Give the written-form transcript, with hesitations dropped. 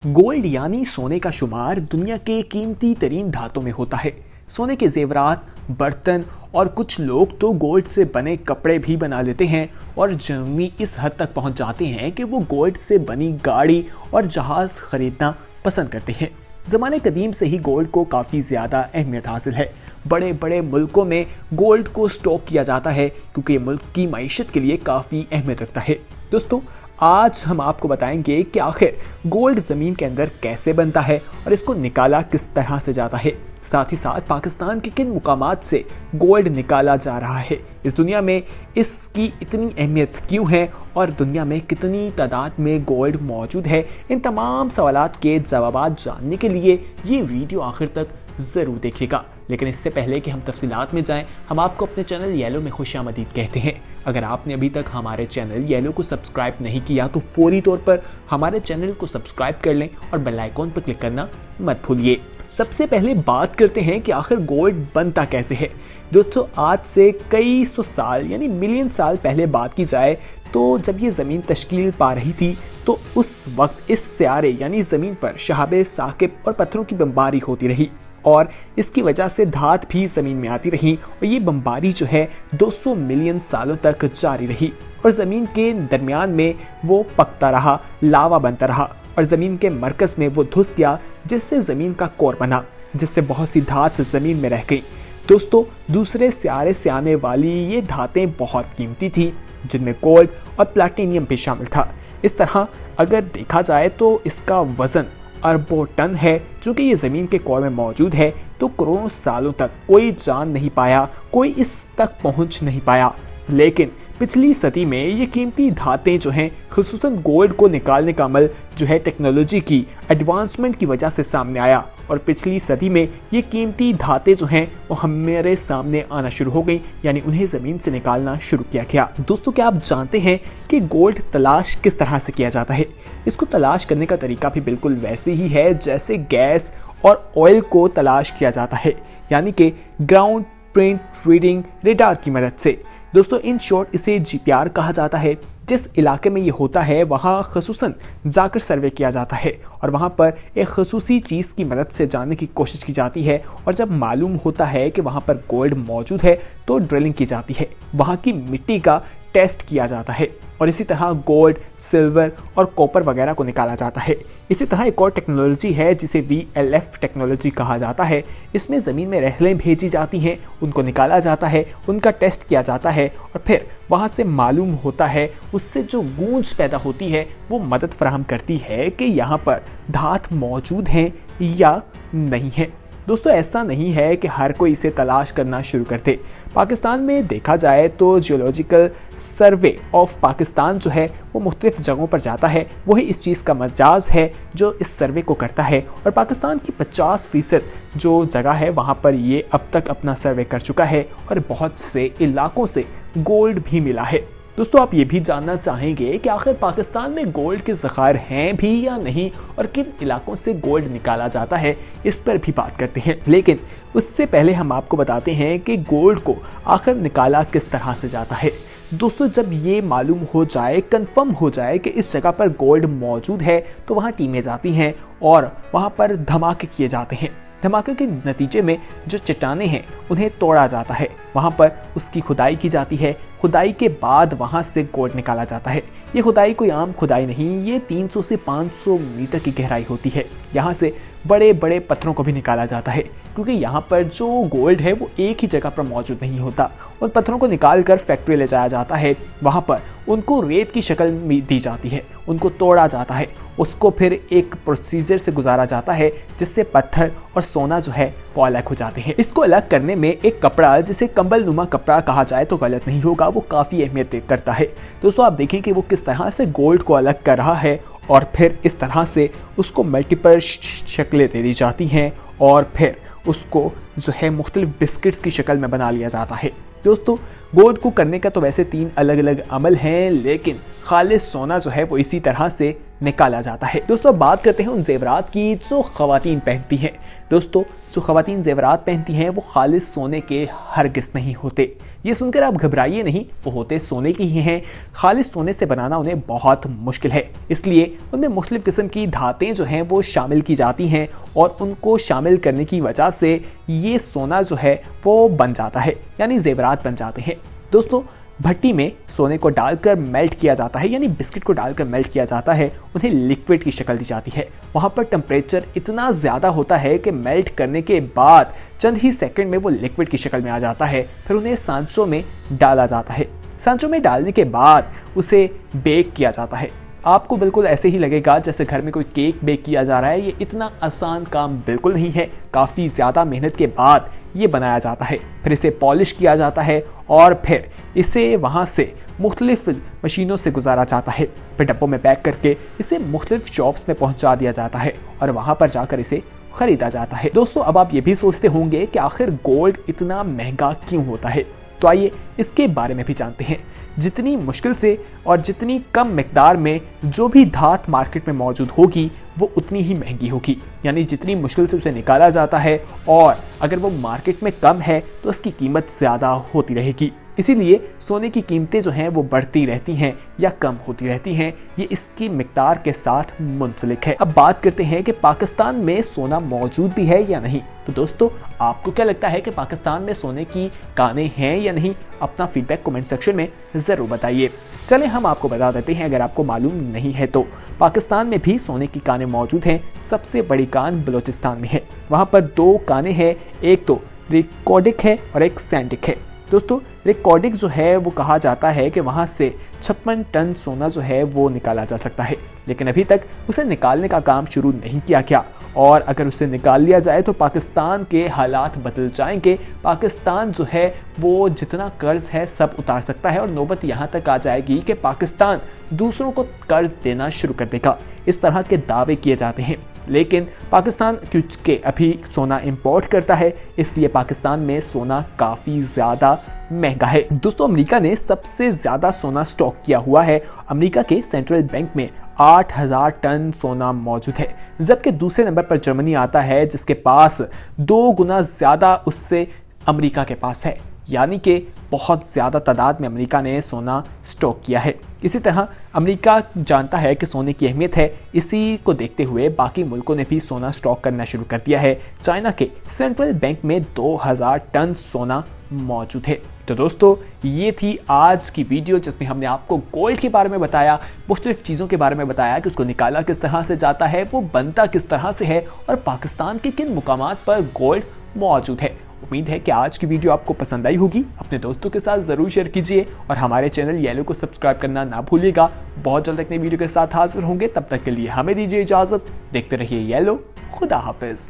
Gold यानी सोने का शुमार दुनिया के कीमती तरीन धातों में होता है। सोने के जेवरात, बर्तन और कुछ लोग तो गोल्ड से बने कपड़े भी बना लेते हैं और जर्मनी इस हद तक पहुंच जाते हैं कि वो गोल्ड से बनी गाड़ी और जहाज खरीदना पसंद करते हैं। ज़माने कदीम से ही गोल्ड को काफ़ी ज़्यादा अहमियत हासिल है। बड़े बड़े मुल्कों में गोल्ड को स्टॉक किया जाता है क्योंकि ये मुल्क की मईशत के लिए काफ़ी अहमियत रखता है। दोस्तों, आज हम आपको बताएंगे कि आखिर गोल्ड ज़मीन के अंदर कैसे बनता है और इसको निकाला किस तरह से जाता है। साथ ही साथ पाकिस्तान के किन मुकामात से गोल्ड निकाला जा रहा है, इस दुनिया में इसकी इतनी अहमियत क्यों है और दुनिया में कितनी तादाद में गोल्ड मौजूद है, इन तमाम सवालात के जवाब जानने के लिए ये वीडियो आखिर तक ज़रूर देखिएगा। लेकिन इससे पहले कि हम तफसीलात में जाएं, हम आपको अपने चैनल येलो में खुशामदीद कहते हैं। अगर आपने अभी तक हमारे चैनल येलो को सब्सक्राइब नहीं किया तो फौरी तौर पर हमारे चैनल को सब्सक्राइब कर लें और बेल आइकॉन पर क्लिक करना मत भूलिए। सबसे पहले बात करते हैं कि आखिर गोल्ड बनता कैसे है। दोस्तों, आज से कई सौ साल यानी मिलियन साल पहले बात की जाए तो जब ये ज़मीन तश्कील पा रही थी तो उस वक्त इस सियारे यानी ज़मीन पर शहाबे साकिब और पत्थरों की बमबारी होती रही और इसकी वजह से धात भी ज़मीन में आती रही और ये बमबारी जो है 200 मिलियन सालों तक जारी रही और ज़मीन के दरमियान में वो पकता रहा, लावा बनता रहा और ज़मीन के मरकज़ में वो धुस गया जिससे ज़मीन का कोर बना, जिससे बहुत सी धात ज़मीन में रह गई। दोस्तों, दूसरे सियारे से आने वाली ये धातें बहुत कीमती थी जिनमें गोल्ड और प्लैटिनियम भी शामिल था। इस तरह अगर देखा जाए तो इसका वज़न अरबों टन है जो कि ये ज़मीन के कोर में मौजूद है। तो करोड़ों सालों तक कोई जान नहीं पाया, कोई इस तक पहुंच नहीं पाया। लेकिन पिछली सदी में ये कीमती धातें जो हैं, खुसूसन गोल्ड को निकालने का अमल जो है टेक्नोलॉजी की एडवांसमेंट की वजह से सामने आया और पिछली सदी में ये कीमती धातें जो हैं वो हमारे सामने आना शुरू हो गई, यानी उन्हें ज़मीन से निकालना शुरू किया गया। दोस्तों, क्या आप जानते हैं कि गोल्ड तलाश किस तरह से किया जाता है? इसको तलाश करने का तरीका भी बिल्कुल वैसे ही है जैसे गैस और ऑयल को तलाश किया जाता है, यानी कि ग्राउंड प्रिंट रीडिंग रेडार की मदद से। दोस्तों, इन शॉर्ट इसे जीपीआर कहा जाता है। जिस इलाके में ये होता है वहाँ खसूसन जाकर सर्वे किया जाता है और वहाँ पर एक खसूसी चीज़ की मदद से जानने की कोशिश की जाती है और जब मालूम होता है कि वहाँ पर गोल्ड मौजूद है तो ड्रिलिंग की जाती है, वहाँ की मिट्टी का टेस्ट किया जाता है और इसी तरह गोल्ड, सिल्वर और कॉपर वगैरह को निकाला जाता है। इसी तरह एक और टेक्नोलॉजी है जिसे VLF टेक्नोलॉजी कहा जाता है। इसमें ज़मीन में रहलें भेजी जाती हैं, उनको निकाला जाता है, उनका टेस्ट किया जाता है और फिर वहाँ से मालूम होता है, उससे जो गूंज पैदा होती है वो मदद फराहम करती है कि यहाँ पर धात मौजूद हैं या नहीं है। दोस्तों, ऐसा नहीं है कि हर कोई इसे तलाश करना शुरू कर दे। पाकिस्तान में देखा जाए तो जियोलॉजिकल सर्वे ऑफ पाकिस्तान जो है वो मुख्तलिफ जगहों पर जाता है, वही इस चीज़ का मजाज है जो इस सर्वे को करता है और पाकिस्तान की 50% जो जगह है वहाँ पर ये अब तक अपना सर्वे कर चुका है और बहुत से इलाकों से गोल्ड भी मिला है। दोस्तों, आप ये भी जानना चाहेंगे कि आखिर पाकिस्तान में गोल्ड के ज़खायर हैं भी या नहीं और किन इलाकों से गोल्ड निकाला जाता है, इस पर भी बात करते हैं। लेकिन उससे पहले हम आपको बताते हैं कि गोल्ड को आखिर निकाला किस तरह से जाता है। दोस्तों, जब ये मालूम हो जाए, कंफर्म हो जाए कि इस जगह पर गोल्ड मौजूद है तो वहाँ टीमें जाती हैं और वहाँ पर धमाके किए जाते हैं। धमाके के नतीजे में जो चट्टानें हैं उन्हें तोड़ा जाता है, वहाँ पर उसकी खुदाई की जाती है। खुदाई के बाद वहाँ से गोल्ड निकाला जाता है। ये खुदाई कोई आम खुदाई नहीं, ये 300 से 500 मीटर की गहराई होती है। यहाँ से बड़े बड़े पत्थरों को भी निकाला जाता है क्योंकि यहाँ पर जो गोल्ड है वो एक ही जगह पर मौजूद नहीं होता। उन पत्थरों को निकाल कर फैक्ट्री ले जाया जाता है, वहाँ पर उनको रेत की शक्ल में दी जाती है, उनको तोड़ा जाता है, उसको फिर एक प्रोसीजर से गुजारा जाता है जिससे पत्थर और सोना जो है वो अलग हो जाते हैं। इसको अलग करने में एक कपड़ा, जिसे कंबल नुमा कपड़ा कहा जाए तो गलत नहीं होगा, वो काफ़ी अहमियत करता है। दोस्तों, आप देखें कि वो किस तरह से गोल्ड को अलग कर रहा है और फिर इस तरह से उसको मल्टीपल शक्लें दे दी जाती हैं और फिर उसको जो है मुख्तलिफ बिस्किट्स की शक्ल में बना लिया जाता है। दोस्तों, गोल्ड को करने का तो वैसे 3 अलग अलग अमल हैं, लेकिन खालिस सोना जो है वो इसी तरह से निकाला जाता है। दोस्तों, बात करते हैं उन जेवरात की जो ख़वातीन पहनती हैं। दोस्तों, जो ख़वातीन जेवरात पहनती हैं वो खालिस सोने के हरगिज़ नहीं होते। ये सुनकर आप घबराइए नहीं, वो होते सोने के ही हैं। खालिस सोने से बनाना उन्हें बहुत मुश्किल है, इसलिए उनमें मुख्तलिफ किस्म की धातें जो हैं वो शामिल की जाती हैं और उनको शामिल करने की वजह से ये सोना जो है वो बन जाता है, यानी जेवरात बन जाते हैं। दोस्तों, भट्टी में सोने को डालकर मेल्ट किया जाता है, यानी बिस्किट को डालकर मेल्ट किया जाता है, उन्हें लिक्विड की शक्ल दी जाती है। वहाँ पर टेम्परेचर इतना ज़्यादा होता है कि मेल्ट करने के बाद चंद ही सेकंड में वो लिक्विड की शक्ल में आ जाता है। फिर उन्हें सांचों में डाला जाता है। सांचों में डालने के बाद उसे बेक किया जाता है। आपको बिल्कुल ऐसे ही लगेगा जैसे घर में कोई केक बेक किया जा रहा है। ये इतना आसान काम बिल्कुल नहीं है, काफ़ी ज़्यादा मेहनत के बाद ये बनाया जाता है। फिर इसे पॉलिश किया जाता है और फिर इसे वहाँ से मुख्तलिफ मशीनों से गुजारा जाता है। फिर डब्बों में पैक करके इसे मुख्तलिफ शॉप्स में पहुँचा दिया जाता है और वहाँ पर जाकर इसे खरीदा जाता है। दोस्तों, अब आप ये भी सोचते होंगे कि आखिर गोल्ड इतना महंगा क्यों होता है, तो आइए इसके बारे में भी जानते हैं। जितनी मुश्किल से और जितनी कम मिकदार में जो भी धात मार्केट में मौजूद होगी वो उतनी ही महंगी होगी, यानी जितनी मुश्किल से उसे निकाला जाता है और अगर वो मार्केट में कम है तो उसकी कीमत ज़्यादा होती रहेगी। इसीलिए सोने की कीमतें जो हैं वो बढ़ती रहती हैं या कम होती रहती हैं, ये इसकी मिकदार के साथ मुंसलिक है। अब बात करते हैं कि पाकिस्तान में सोना मौजूद भी है या नहीं। तो दोस्तों, आपको क्या लगता है कि पाकिस्तान में सोने की कानें हैं या नहीं? अपना फीडबैक कमेंट सेक्शन में ज़रूर बताइए। चलें हम आपको बता देते हैं, अगर आपको मालूम नहीं है तो पाकिस्तान में भी सोने की कानें मौजूद हैं। सबसे बड़ी कान बलूचिस्तान में है, वहाँ पर 2 कानें हैं, एक तो रिकॉर्डिक है और एक सैंडिक है। दोस्तों, रिकॉर्डिक जो है वो कहा जाता है कि वहाँ से 56 टन सोना जो है वो निकाला जा सकता है, लेकिन अभी तक उसे निकालने का काम शुरू नहीं किया गया और अगर उसे निकाल लिया जाए तो पाकिस्तान के हालात बदल जाएंगे। पाकिस्तान जो है वो जितना कर्ज है सब उतार सकता है और नौबत यहाँ तक आ जाएगी कि पाकिस्तान दूसरों को कर्ज देना शुरू कर देगा। इस तरह के दावे किए जाते हैं, लेकिन पाकिस्तान क्योंकि अभी सोना इंपोर्ट करता है इसलिए पाकिस्तान में सोना काफ़ी ज़्यादा महंगा है। दोस्तों, अमेरिका ने सबसे ज़्यादा सोना स्टॉक किया हुआ है। अमेरिका के सेंट्रल बैंक में 8000 टन सोना मौजूद है, जबकि दूसरे नंबर पर जर्मनी आता है जिसके पास 2 गुना ज़्यादा उससे अमेरिका के पास है, यानी कि बहुत ज़्यादा तादाद में अमेरिका ने सोना स्टॉक किया है। इसी तरह अमेरिका जानता है कि सोने की अहमियत है, इसी को देखते हुए बाकी मुल्कों ने भी सोना स्टॉक करना शुरू कर दिया है। चाइना के सेंट्रल बैंक में 2000 टन सोना मौजूद है। तो दोस्तों, ये थी आज की वीडियो जिसमें हमने आपको गोल्ड के बारे में बताया, मुख्तलिफ चीज़ों के बारे में बताया कि उसको निकाला किस तरह से जाता है, वो बनता किस तरह से है और पाकिस्तान के किन मुकामात पर गोल्ड मौजूद है। उम्मीद है कि आज की वीडियो आपको पसंद आई होगी। अपने दोस्तों के साथ ज़रूर शेयर कीजिए और हमारे चैनल येलो को सब्सक्राइब करना ना भूलिएगा। बहुत जल्द एक नई वीडियो के साथ हाजिर होंगे, तब तक के लिए हमें दीजिए इजाज़त। देखते रहिए येलो। खुदा हाफिज़।